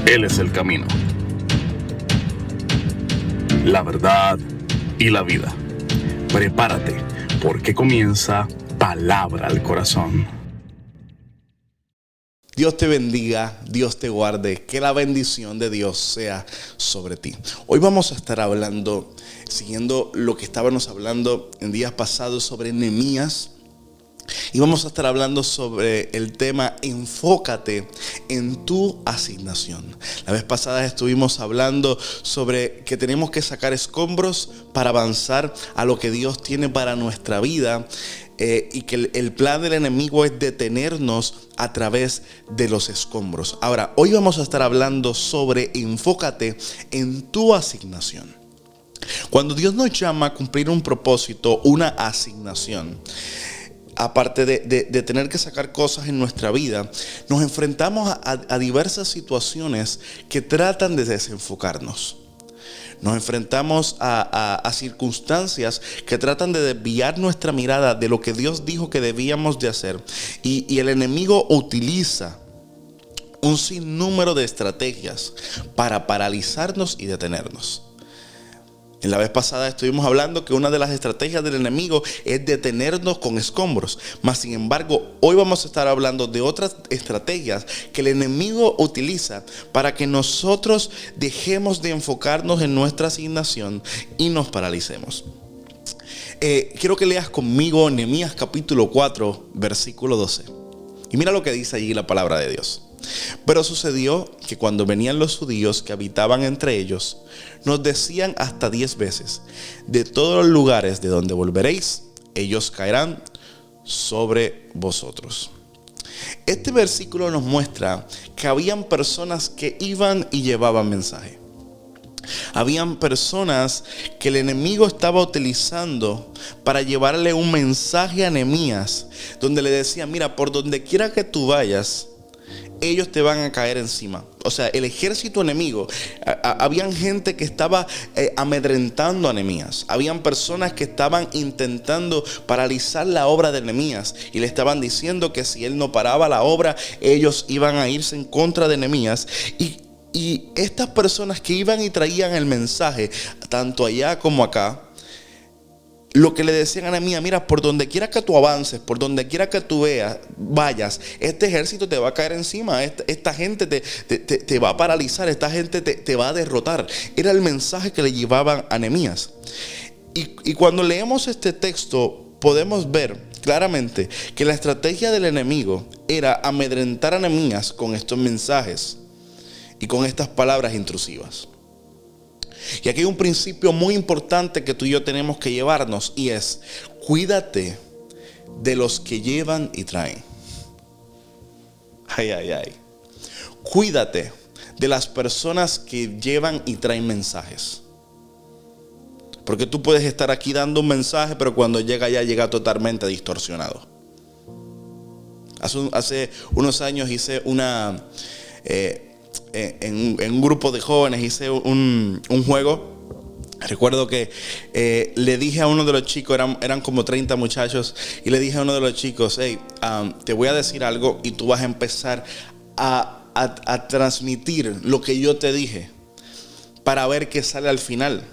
Él es el camino, la verdad y la vida. Prepárate, porque comienza Palabra al Corazón. Dios te bendiga, Dios te guarde, que la bendición de Dios sea sobre ti. Hoy vamos a estar hablando, siguiendo lo que estábamos hablando en días pasados sobre Nehemías. Y vamos a estar hablando sobre el tema enfócate en tu asignación. La vez pasada estuvimos hablando sobre que tenemos que sacar escombros para avanzar a lo que Dios tiene para nuestra vida. Y que el plan del enemigo es detenernos a través de los escombros. Ahora, hoy vamos a estar hablando sobre enfócate en tu asignación. Cuando Dios nos llama a cumplir un propósito, una asignación, aparte de tener que sacar cosas en nuestra vida, nos enfrentamos a diversas situaciones que tratan de desenfocarnos. Nos enfrentamos a circunstancias que tratan de desviar nuestra mirada de lo que Dios dijo que debíamos de hacer. Y el enemigo utiliza un sinnúmero de estrategias para paralizarnos y detenernos. En la vez pasada estuvimos hablando que una de las estrategias del enemigo es detenernos con escombros. Mas sin embargo, hoy vamos a estar hablando de otras estrategias que el enemigo utiliza para que nosotros dejemos de enfocarnos en nuestra asignación y nos paralicemos. Quiero que leas conmigo Nehemías capítulo 4, versículo 12. Y mira lo que dice allí la palabra de Dios. Pero sucedió que cuando venían los judíos que habitaban entre ellos, nos decían hasta 10 veces: de todos los lugares de donde volveréis, ellos caerán sobre vosotros. Este versículo nos muestra que habían personas que iban y llevaban mensaje. Habían personas que el enemigo estaba utilizando para llevarle un mensaje a Nehemías, donde le decía: mira, por donde quiera que tú vayas, ellos te van a caer encima. O sea, el ejército enemigo, habían gente que estaba amedrentando a Nehemías. Habían personas que estaban intentando paralizar la obra de Nehemías y le estaban diciendo que si él no paraba la obra, ellos iban a irse en contra de Nehemías. Y estas personas que iban y traían el mensaje, tanto allá como acá, lo que le decían a Nehemías: mira, por donde quiera que tú avances, por donde quiera que tú vayas, este ejército te va a caer encima, esta gente te va a paralizar, esta gente te va a derrotar. Era el mensaje que le llevaban a Nehemías. Y cuando leemos este texto, podemos ver claramente que la estrategia del enemigo era amedrentar a Nehemías con estos mensajes y con estas palabras intrusivas. Y aquí hay un principio muy importante que tú y yo tenemos que llevarnos, y es: cuídate de los que llevan y traen. Ay, ay, ay. Cuídate de las personas que llevan y traen mensajes. Porque tú puedes estar aquí dando un mensaje, pero cuando llega allá llega totalmente distorsionado. Hace unos años hice en un grupo de jóvenes hice un juego. Recuerdo que le dije a uno de los chicos, eran como 30 muchachos, y le dije a uno de los chicos: hey, te voy a decir algo y tú vas a empezar a transmitir lo que yo te dije para ver qué sale al final.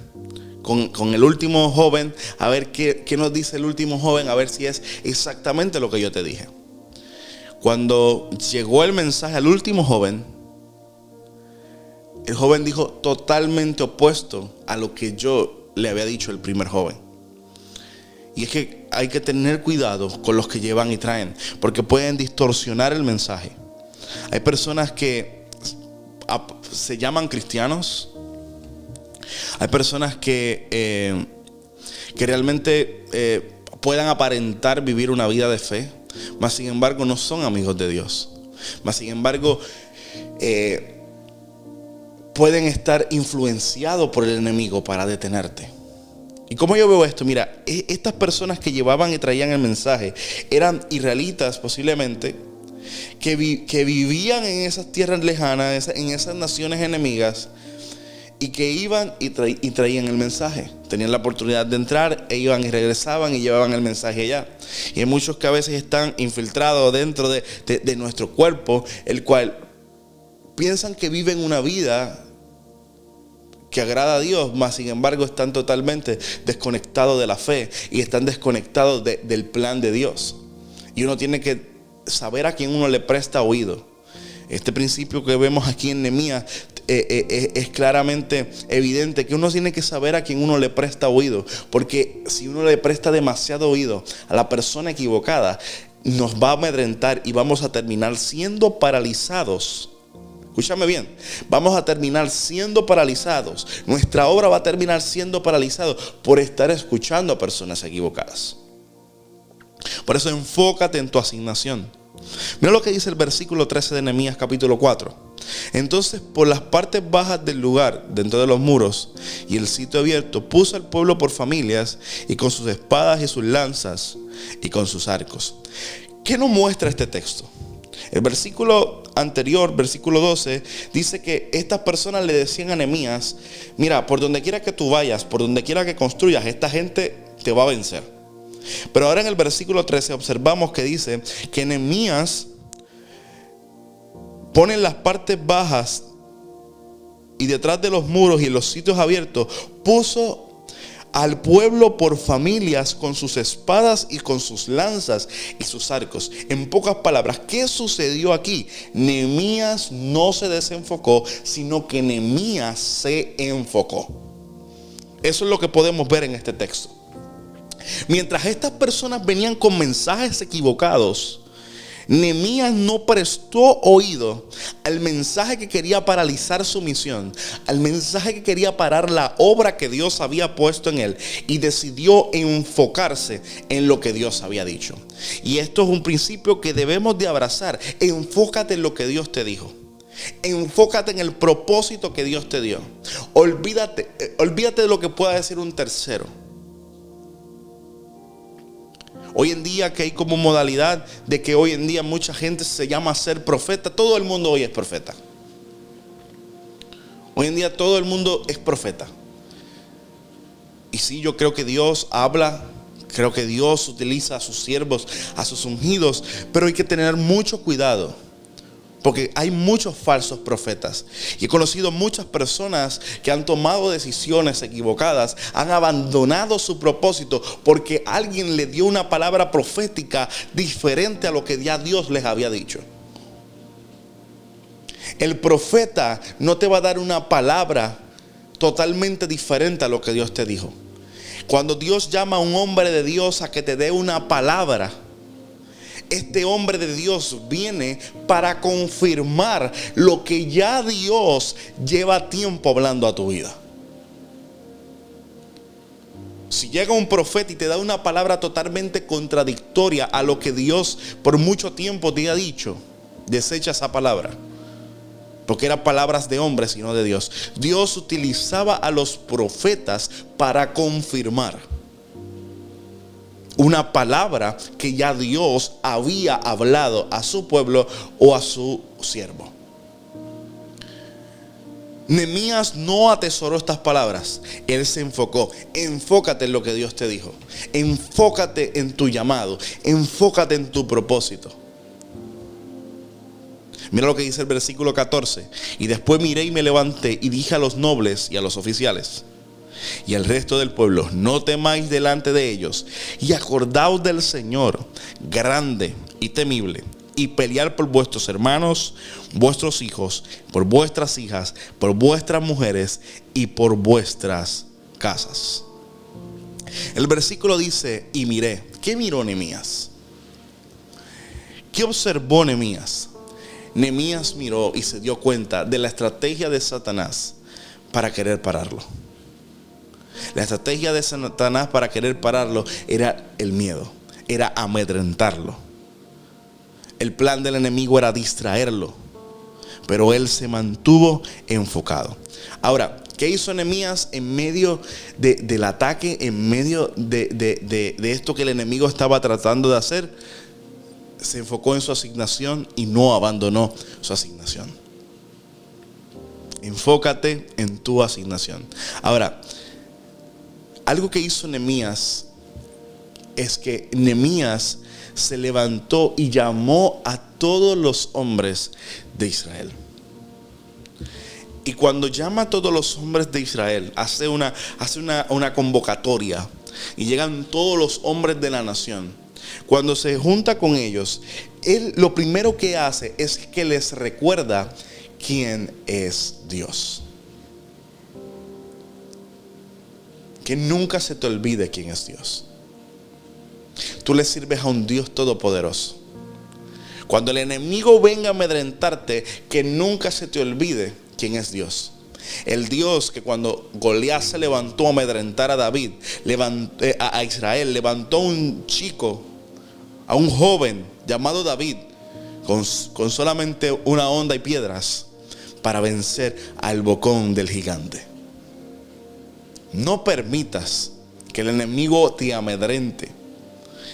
Con el último joven, a ver qué nos dice el último joven, a ver si es exactamente lo que yo te dije. Cuando llegó el mensaje al último joven, el joven dijo totalmente opuesto a lo que yo le había dicho el primer joven. Y es que hay que tener cuidado con los que llevan y traen, porque pueden distorsionar el mensaje. Hay personas que se llaman cristianos. Hay personas que realmente puedan aparentar vivir una vida de fe, mas sin embargo no son amigos de Dios. Mas sin embargo pueden estar influenciados por el enemigo para detenerte. ¿Y cómo yo veo esto? Mira, estas personas que llevaban y traían el mensaje eran israelitas posiblemente, que vivían en esas tierras lejanas, en esas naciones enemigas, y que iban y traían el mensaje. Tenían la oportunidad de entrar, e iban y regresaban y llevaban el mensaje allá. Y hay muchos que a veces están infiltrados dentro de nuestro cuerpo, el cual piensan que viven una vida que agrada a Dios, mas sin embargo están totalmente desconectados de la fe y están desconectados del plan de Dios. Y uno tiene que saber a quién uno le presta oído. Este principio que vemos aquí en Nehemías es claramente evidente, que uno tiene que saber a quién uno le presta oído, porque si uno le presta demasiado oído a la persona equivocada, nos va a amedrentar y vamos a terminar siendo paralizados. Escúchame bien, vamos a terminar siendo paralizados. Nuestra obra va a terminar siendo paralizada por estar escuchando a personas equivocadas. Por eso enfócate en tu asignación. Mira lo que dice el versículo 13 de Nehemías capítulo 4. Entonces, por las partes bajas del lugar, dentro de los muros y el sitio abierto, puso al pueblo por familias y con sus espadas y sus lanzas y con sus arcos. ¿Qué nos muestra este texto? El versículo anterior, versículo 12, dice que estas personas le decían a Nehemías: mira, por donde quiera que tú vayas, por donde quiera que construyas, esta gente te va a vencer. Pero ahora en el versículo 13 observamos que dice que Nehemías pone en las partes bajas y detrás de los muros y en los sitios abiertos, puso al pueblo por familias con sus espadas y con sus lanzas y sus arcos. En pocas palabras, ¿qué sucedió aquí? Nehemías no se desenfocó, sino que Nehemías se enfocó. Eso es lo que podemos ver en este texto. Mientras estas personas venían con mensajes equivocados, Nehemías no prestó oído al mensaje que quería paralizar su misión, al mensaje que quería parar la obra que Dios había puesto en él, y decidió enfocarse en lo que Dios había dicho. Y esto es un principio que debemos de abrazar. Enfócate en lo que Dios te dijo. Enfócate en el propósito que Dios te dio. Olvídate de lo que pueda decir un tercero. Hoy en día que hay como modalidad de que hoy en día mucha gente se llama a ser profeta. Todo el mundo hoy es profeta. Hoy en día todo el mundo es profeta. Y sí, yo creo que Dios habla, creo que Dios utiliza a sus siervos, a sus ungidos, pero hay que tener mucho cuidado, porque hay muchos falsos profetas. Y he conocido muchas personas que han tomado decisiones equivocadas, han abandonado su propósito porque alguien le dio una palabra profética diferente a lo que ya Dios les había dicho. El profeta no te va a dar una palabra totalmente diferente a lo que Dios te dijo. Cuando Dios llama a un hombre de Dios a que te dé una palabra, este hombre de Dios viene para confirmar lo que ya Dios lleva tiempo hablando a tu vida. Si llega un profeta y te da una palabra totalmente contradictoria a lo que Dios por mucho tiempo te ha dicho, desecha esa palabra, porque eran palabras de hombres y no de Dios. Dios utilizaba a los profetas para confirmar una palabra que ya Dios había hablado a su pueblo o a su siervo. Nehemías no atesoró estas palabras. Él se enfocó. Enfócate en lo que Dios te dijo. Enfócate en tu llamado. Enfócate en tu propósito. Mira lo que dice el versículo 14. Y después miré y me levanté y dije a los nobles y a los oficiales y al resto del pueblo: no temáis delante de ellos, y acordaos del Señor grande y temible, y pelear por vuestros hermanos, vuestros hijos, por vuestras hijas, por vuestras mujeres y por vuestras casas. El versículo dice: y miré. ¿Qué miró Nehemías? ¿Qué observó Nehemías? Nehemías miró y se dio cuenta de la estrategia de Satanás para querer pararlo. La estrategia de Satanás para querer pararlo era el miedo, era amedrentarlo. El plan del enemigo era distraerlo, pero él se mantuvo enfocado. Ahora, ¿qué hizo Nehemías en medio del ataque, en medio de esto que el enemigo estaba tratando de hacer? Se enfocó en su asignación y no abandonó su asignación. Enfócate en tu asignación. Ahora, algo que hizo Nehemías es que Nehemías se levantó y llamó a todos los hombres de Israel. Y cuando llama a todos los hombres de Israel, hace una convocatoria y llegan todos los hombres de la nación. Cuando se junta con ellos, él lo primero que hace es que les recuerda quién es Dios. Que nunca se te olvide quién es Dios. Tú le sirves a un Dios todopoderoso. Cuando el enemigo venga a amedrentarte, que nunca se te olvide quién es Dios. El Dios que cuando Goliat se levantó a amedrentar a David, a Israel, levantó a un chico, a un joven llamado David, con solamente una honda y piedras, para vencer al bocón del gigante. No permitas que el enemigo te amedrente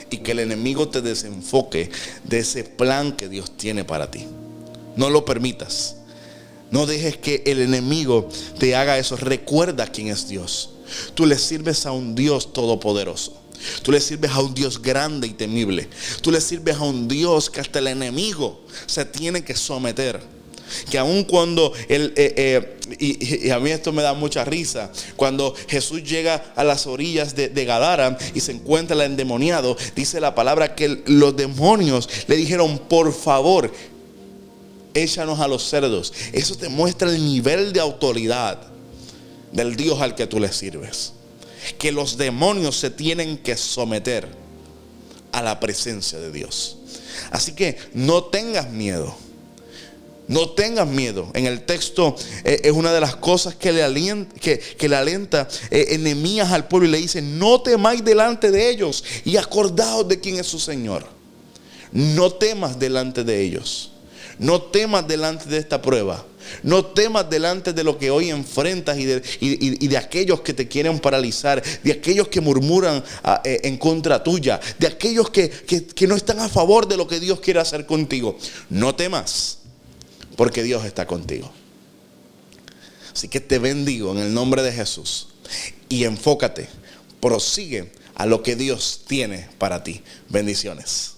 y que el enemigo te desenfoque de ese plan que Dios tiene para ti. No lo permitas. No dejes que el enemigo te haga eso. Recuerda quién es Dios. Tú le sirves a un Dios todopoderoso. Tú le sirves a un Dios grande y temible. Tú le sirves a un Dios que hasta el enemigo se tiene que someter. Que aun cuando y a mí esto me da mucha risa, cuando Jesús llega a las orillas de Gadara y se encuentra el endemoniado, dice la palabra que los demonios le dijeron: por favor, échanos a los cerdos. Eso te muestra el nivel de autoridad del Dios al que tú le sirves. Que los demonios se tienen que someter a la presencia de Dios. Así que no tengas miedo. No tengas miedo. En el texto es una de las cosas que le alienta Nehemías al pueblo, y le dice: no temáis delante de ellos y acordaos de quién es su Señor. No temas delante de ellos. No temas delante de esta prueba. No temas delante de lo que hoy enfrentas y de aquellos que te quieren paralizar, de aquellos que murmuran en contra tuya, de aquellos que no están a favor de lo que Dios quiere hacer contigo. No temas, porque Dios está contigo. Así que te bendigo en el nombre de Jesús. Y enfócate, prosigue a lo que Dios tiene para ti. Bendiciones.